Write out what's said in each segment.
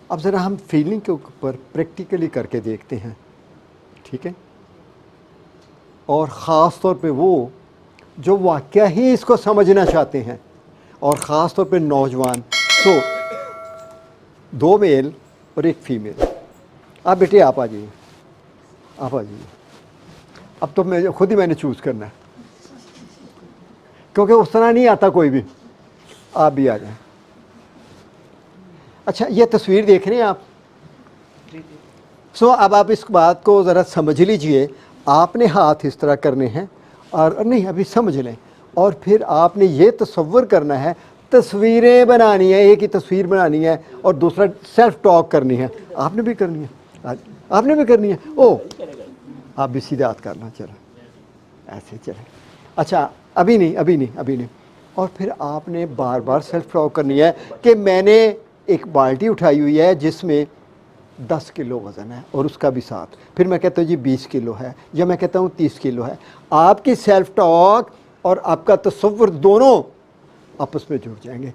اب ذرا ہم فیلنگ کے اوپر پریکٹیکلی کر کے دیکھتے ہیں، ٹھیک ہے؟ اور خاص طور پہ وہ جو واقعہ ہی اس کو سمجھنا چاہتے ہیں، اور خاص طور پہ نوجوان. تو 2 میل اور 1 فیمیل. آپ بیٹے آپ آ جائیے، آپ آ جائیے. اب تو خود ہی میں نے چوز کرنا ہے، کیونکہ اس طرح نہیں آتا کوئی بھی. آپ بھی آ جائیں. اچھا یہ تصویر دیکھ رہے ہیں آپ؟ اب آپ اس بات کو ذرا سمجھ لیجئے. آپ نے ہاتھ اس طرح کرنے ہیں، اور نہیں ابھی سمجھ لیں، اور پھر آپ نے یہ تصور کرنا ہے، تصویریں بنانی ہیں، ایک ہی تصویر بنانی ہے، اور دوسرا سیلف ٹاک کرنی ہے. آپ نے بھی کرنی ہے، آپ نے بھی کرنی ہے. آپ بھی سیدھے ہاتھ کرنا. چلو ایسے چلے. اچھا ابھی نہیں. اور پھر آپ نے بار بار سیلف ٹاک کرنی ہے کہ میں نے ایک بالٹی اٹھائی ہوئی ہے جس میں 10 کلو وزن ہے، اور اس کا بھی ساتھ. پھر میں کہتا ہوں جی 20 کلو ہے، یا میں کہتا ہوں 30 کلو ہے. آپ کی سیلف ٹاک اور آپ کا تصور دونوں آپس میں جڑ جائیں گے.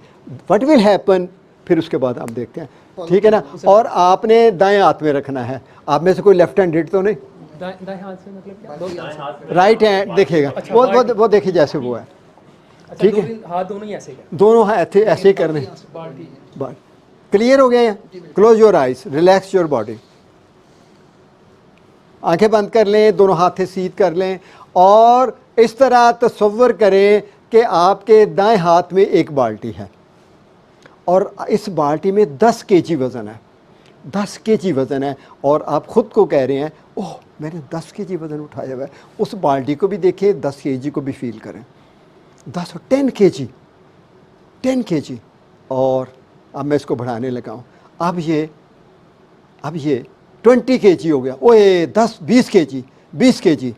وٹ ول ہیپن پھر اس کے بعد ہم دیکھتے ہیں، ٹھیک ہے نا؟ اور آپ نے دائیں ہاتھ میں رکھنا ہے. آپ میں سے کوئی لیفٹ ہینڈڈ تو نہیں؟ دائیں ہاتھ سے مطلب رائٹ ہینڈ دیکھے گا، وہ دیکھے جیسے وہ ہے، ٹھیک ہے؟ ہاتھ دونوں ہی ایسے کر، دونوں ایسے ہی کرنے. کلیئر ہو گیا؟ Close your eyes, relax your body. آنکھیں بند کر لیں، دونوں ہاتھیں سیدھ کر لیں، اور اس طرح تصور کریں کہ آپ کے دائیں ہاتھ میں ایک بالٹی ہے، اور اس بالٹی میں 10 kg وزن ہے. 10 kg وزن ہے، اور آپ خود کو کہہ رہے ہیں اوہ میں نے 10 kg وزن اٹھایا ہوا ہے. اس بالٹی کو بھی دیکھیں، 10 kg کو بھی فیل کریں. 10 kg 10 kg. اور اب میں اس کو بڑھانے لگا ہوں. اب یہ 20 kg ہو گیا. اوے 20 kg 20 kg.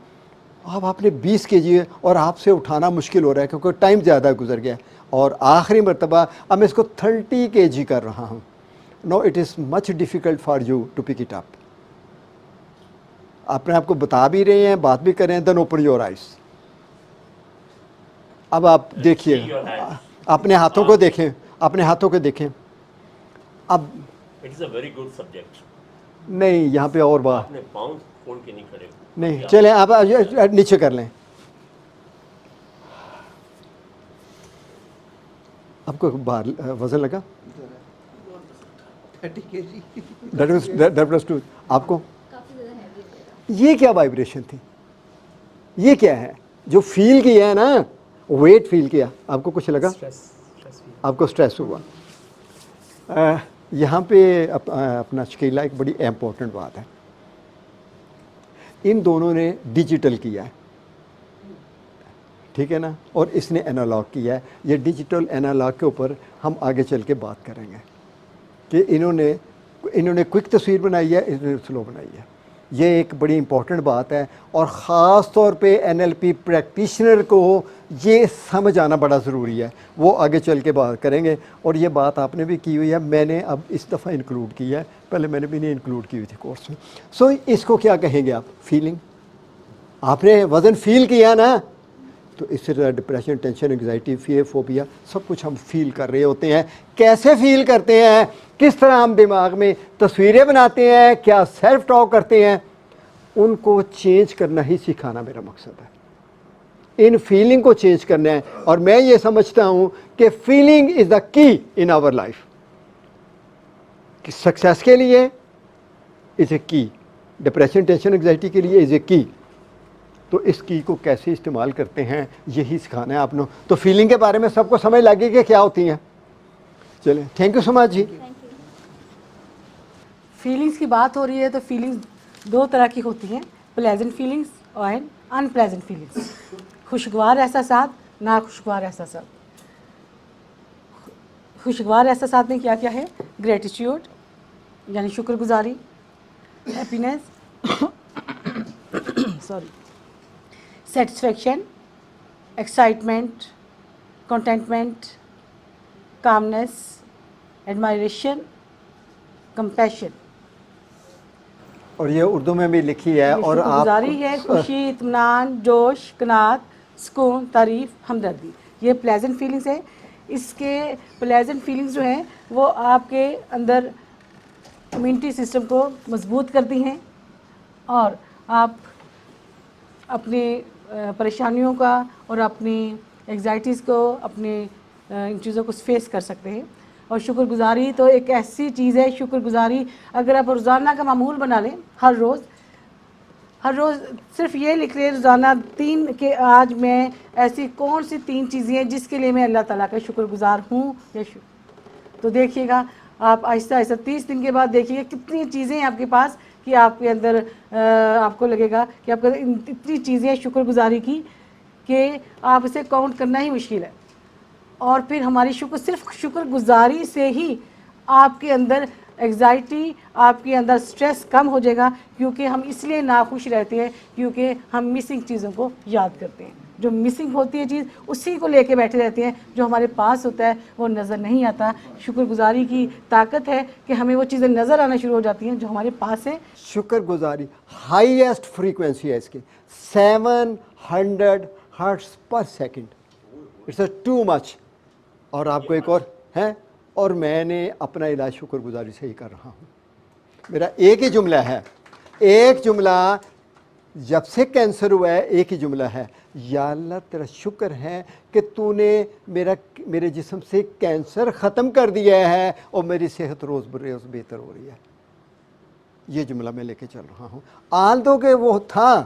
اب آپ نے 20 kg ہے، اور آپ سے اٹھانا مشکل ہو رہا ہے کیونکہ ٹائم زیادہ گزر گیا. اور آخری مرتبہ اب میں اس کو 30 kg کر رہا ہوں. No it is much difficult for you to pick it up. اپنے آپ کو بتا بھی رہے ہیں، بات بھی کر رہے ہیں. Then open your eyes. اب آپ دیکھیے، اپنے ہاتھوں کو دیکھیں، اپنے ہاتھوں کو دیکھیں. اب it is a very good subject. نہیں یہاں پہ اور بات آپ نے پاؤں کھول کے نہیں کھڑے. نہیں، چلیں آپ نیچے کر لیں. آپ کو باہر وزن لگا؟ آپ کو یہ کیا وائبریشن تھی؟ یہ کیا ہے جو فیل کیا ہے نا؟ ویٹ فیل کیا. آپ کو کچھ لگا؟ آپ کو سٹریس ہوا. یہاں پہ اپنا شکیلا ایک بڑی امپورٹنٹ بات ہے. ان دونوں نے ڈیجیٹل کیا ہے، ٹھیک ہے نا؟ اور اس نے انالاگ کیا ہے. یہ ڈیجیٹل انالاگ کے اوپر ہم آگے چل کے بات کریں گے کہ انہوں نے کوئک تصویر بنائی ہے، انہوں نے سلو بنائی ہے. یہ ایک بڑی امپورٹنٹ بات ہے، اور خاص طور پہ NLP پریکٹیشنر کو یہ سمجھ آنا بڑا ضروری ہے. وہ آگے چل کے بات کریں گے. اور یہ بات آپ نے بھی کی ہوئی ہے، میں نے اب اس دفعہ انکلوڈ کی ہے، پہلے میں نے بھی نہیں انکلوڈ کی ہوئی تھی کورس میں. سو اس کو کیا کہیں گے آپ؟ فیلنگ. آپ نے وزن فیل کیا نا، تو اس سے depression, tension, anxiety, fear, phobia سب کچھ ہم فیل کر رہے ہوتے ہیں. کیسے فیل کرتے ہیں؟ کس طرح ہم دماغ میں تصویریں بناتے ہیں؟ کیا سیلف ٹاک کرتے ہیں؟ ان کو چینج کرنا ہی سکھانا میرا مقصد ہے. ان فیلنگ کو چینج کرنا ہے. اور میں یہ سمجھتا ہوں کہ فیلنگ از دا کی ان آور لائف. سکسیس کے لیے از اے کی، ڈپریشن، ٹینشن، انگزائٹی کے لیے از اے کی. تو اس کی کو کیسے استعمال کرتے ہیں یہی سکھانا ہے آپ نے. تو فیلنگ کے بارے میں سب کو سمجھ لگے کہ کیا ہوتی ہیں. چلیں thank you so much ji. Feelings کی بات ہو رہی ہے تو فیلنگس 2 طرح کی ہوتی ہیں، پلیزنٹ فیلنگس اور ان پلیزنٹ فیلنگس. خوشگوار احساسات، ناخوشگوار احساسات. خوشگوار احساسات میں کیا کیا ہے؟ گریٹیٹیوڈ یعنی شکر گزاری، happiness satisfaction, excitement, contentment, calmness, admiration, compassion. اور یہ اردو میں بھی لکھی ہے. اور شکر آپ گزاری ہے خوشی، اطمینان، جوش، قناعت، سکون، تعریف، ہمدردی. یہ پلیزنٹ فیلنگس ہے. اس کے پلیزنٹ فیلنگز جو ہیں وہ آپ کے اندر امیونٹی سسٹم کو مضبوط کرتی ہیں اور آپ اپنی پریشانیوں کا اور اپنی ایگزائٹیز کو اپنے ان چیزوں کو فیس کر سکتے ہیں. اور شکر گزاری تو ایک ایسی چیز ہے, شکر گزاری اگر آپ روزانہ کا معمول بنا لیں, ہر روز صرف یہ لکھ لیں روزانہ 3 کہ آج میں ایسی کون سی 3 چیزیں ہیں جس کے لیے میں اللہ تعالیٰ کا شکر گزار ہوں یا تو دیکھیے گا آپ آہستہ آہستہ 30 دن کے بعد دیکھیے گا کتنی چیزیں ہیں آپ کے پاس کہ آپ کے اندر آپ کو لگے گا کہ آپ کے اندر اتنی چیزیں ہیں شکر گزاری کی کہ آپ اسے کاؤنٹ کرنا ہی مشکل ہے. اور پھر ہماری صرف شکر گزاری سے ہی آپ کے اندر ایگزائٹی, آپ کے اندر سٹریس کم ہو جائے گا, کیونکہ ہم اس لیے ناخوش رہتے ہیں کیونکہ ہم مسنگ چیزوں کو یاد کرتے ہیں. جو مسنگ ہوتی ہے چیز اسی کو لے کے بیٹھے رہتے ہیں, جو ہمارے پاس ہوتا ہے وہ نظر نہیں آتا. شکر گزاری کی طاقت ہے کہ ہمیں وہ چیزیں نظر آنا شروع ہو جاتی ہیں جو ہمارے پاس ہیں. شکر گزاری ہائیسٹ فریکوینسی ہے اس کی 700 hertz per second. It's a too much. اور آپ کو ایک اور ہے, اور میں نے اپنا علاج شکر گزاری سے ہی کر رہا ہوں. میرا ایک ہی جملہ ہے, ایک جملہ جب سے کینسر ہوا ہے ایک ہی جملہ ہے, یا اللہ تیرا شکر ہے کہ تو نے میرے جسم سے کینسر ختم کر دیا ہے اور میری صحت روز بروز بہتر ہو رہی ہے. یہ جملہ میں لے کے چل رہا ہوں. آل دو کہ وہ تھا,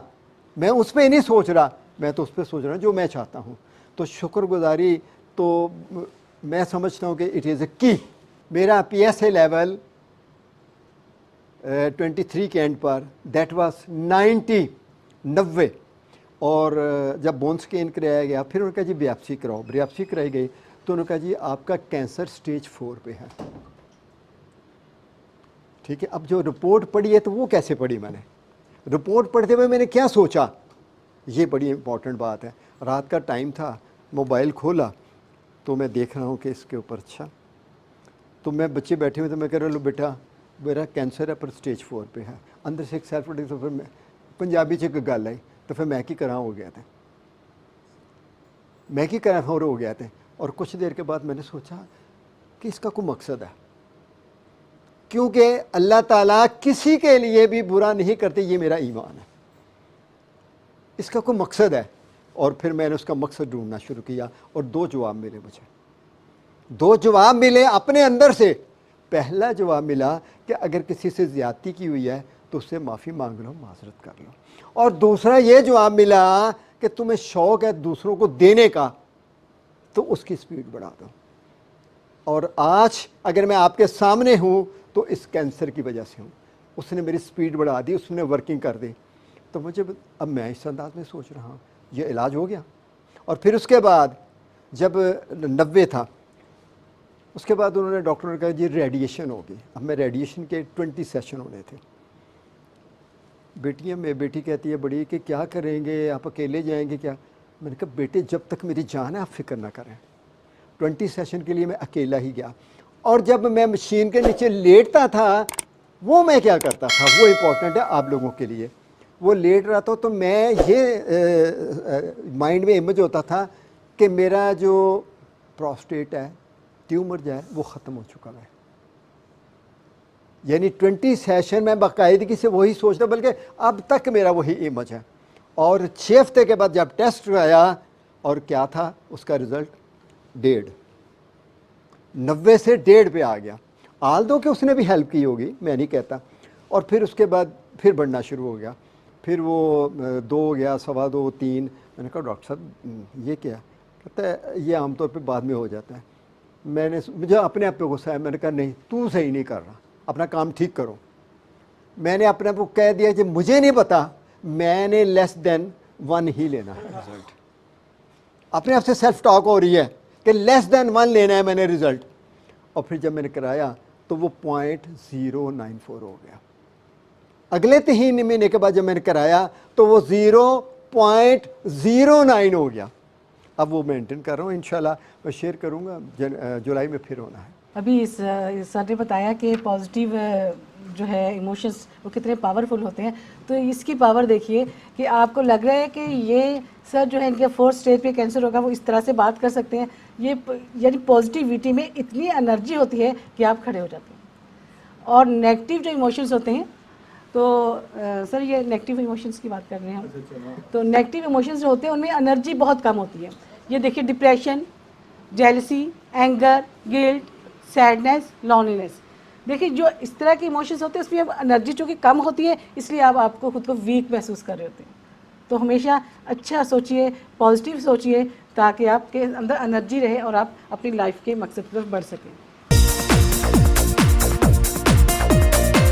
میں اس پہ نہیں سوچ رہا, میں تو اس پہ سوچ رہا ہوں جو میں چاہتا ہوں. تو شکر گزاری تو میں سمجھتا ہوں کہ اٹ از اے کی. میرا پی ایس اے لیول 23 کے اینڈ پر دیٹ واز 90. اور جب بون سکین کرایا گیا پھر انہوں نے کہا جی بیاپسی کراؤ, بیاپسی کرائی گئی تو انہوں نے کہا جی آپ کا کینسر سٹیج 4 پہ ہے. ٹھیک ہے, اب جو رپورٹ پڑھی ہے تو وہ کیسے پڑھی میں نے, رپورٹ پڑھتے ہوئے میں نے کیا سوچا, یہ بڑی امپورٹنٹ بات ہے. رات کا ٹائم تھا, موبائل کھولا تو میں دیکھ رہا ہوں کہ اس کے اوپر اچھا, تو میں بچے بیٹھے ہوئے تو میں کہہ رہا لو بیٹا میرا کینسر ہے پر سٹیج 4 پہ ہے. اندر سے ایک سیلف تو پھر میں پنجابی چ ایک گل آئی تو پھر میں کی کراں ہو گیا تھا, میں کی کراں ہو گیا تھا. اور کچھ دیر کے بعد میں نے سوچا کہ اس کا کوئی مقصد ہے, کیونکہ اللہ تعالیٰ کسی کے لیے بھی برا نہیں کرتے, یہ میرا ایمان ہے, اس کا کوئی مقصد ہے. اور پھر میں نے اس کا مقصد ڈھونڈنا شروع کیا اور 2 جواب ملے مجھے, 2 جواب ملے اپنے اندر سے. پہلا جواب ملا کہ اگر کسی سے زیادتی کی ہوئی ہے تو اس سے معافی مانگ لو, معذرت کر لو. اور دوسرا یہ جواب ملا کہ تمہیں شوق ہے دوسروں کو دینے کا تو اس کی سپیڈ بڑھا دو. اور آج اگر میں آپ کے سامنے ہوں تو اس کینسر کی وجہ سے ہوں, اس نے میری سپیڈ بڑھا دی, اس نے ورکنگ کر دی. تو مجھے اب میں اس انداز میں سوچ رہا ہوں یہ علاج ہو گیا. اور پھر اس کے بعد جب 90 تھا اس کے بعد انہوں نے ڈاکٹر نے کہا جی ریڈیشن ہوگی. اب میں ریڈیشن کے 20 سیشن ہونے تھے. بیٹی کہتی ہے بڑی کہ کیا کریں گے, آپ اکیلے جائیں گے کیا؟ میں نے کہا بیٹے جب تک میری جان ہے آپ فکر نہ کریں. 20 سیشن کے لیے میں اکیلا ہی گیا. اور جب میں مشین کے نیچے لیٹتا تھا وہ میں کیا کرتا تھا, وہ امپورٹنٹ ہے آپ لوگوں کے لیے. وہ لیٹ رہا تھا تو میں یہ مائنڈ میں امیج ہوتا تھا کہ میرا جو پروسٹیٹ ہے ٹیومر جو ہے وہ ختم ہو چکا ہے. یعنی 20 سیشن میں باقاعدگی سے وہی سوچتا, بلکہ اب تک میرا وہی امیج ہے. اور 6 ہفتے کے بعد جب ٹیسٹ آیا اور کیا تھا اس کا رزلٹ 1.5, 90 سے 1.5 پہ آ گیا. آل دو کہ اس نے بھی ہیلپ کی ہوگی, میں نہیں کہتا. اور پھر اس کے بعد پھر بڑھنا شروع ہو گیا, پھر وہ 2 ہو گیا, 2.25, 3. میں نے کہا ڈاکٹر صاحب یہ کیا؟ کہتا ہے یہ عام طور پہ بعد میں ہو جاتا ہے. مجھے اپنے آپ پہ غصہ ہے. میں نے کہا نہیں تو صحیح نہیں کر رہا, اپنا کام ٹھیک کرو. میں نے اپنے آپ کو کہہ دیا کہ مجھے نہیں پتا, میں نے <1 ہی لینا ہے رزلٹ. اپنے آپ سے سیلف ٹاک ہو رہی ہے کہ <1 لینا ہے میں نے رزلٹ. اور پھر جب میں نے کرایا تو وہ 0.094 ہو گیا. اگلے 3 مہینے کے بعد جب میں نے کرایا تو وہ 0.09 ہو گیا. اب وہ مینٹین کر رہا ہوں, انشاءاللہ میں شیئر کروں گا. جولائی میں پھر ہونا ہے. ابھی سر نے بتایا کہ پازیٹیو جو ہے ایموشنس وہ کتنے پاورفل ہوتے ہیں. تو اس کی پاور دیکھیے کہ آپ کو لگ رہا ہے کہ یہ سر جو ہے ان کے 4th اسٹیج پہ کینسر ہوگا, وہ اس طرح سے بات کر سکتے ہیں. یہ یعنی پازیٹیوٹی میں اتنی انرجی ہوتی ہے کہ آپ کھڑے ہو جاتے ہیں. اور نیگیٹو جو ایموشنس ہوتے ہیں, تو سر یہ نیگیٹو ایموشنس کی بات کر رہے ہیں ہم. تو نیگیٹو ایموشنس جو ہوتے ہیں ان میں انرجی بہت کم ہوتی ہے. یہ دیکھیے depression, jealousy, anger, guilt, sadness, loneliness. دیکھیے جو اس طرح کے ایموشنس ہوتے ہیں اس میں اب انرجی چونکہ کم ہوتی ہے, اس لیے آپ کو خود کو ویک محسوس کر رہے ہوتے ہیں. تو ہمیشہ اچھا سوچئے, پازیٹیو سوچئے, تاکہ آپ کے اندر انرجی رہے اور آپ اپنی لائف کے مقصد پر بڑھ سکیں.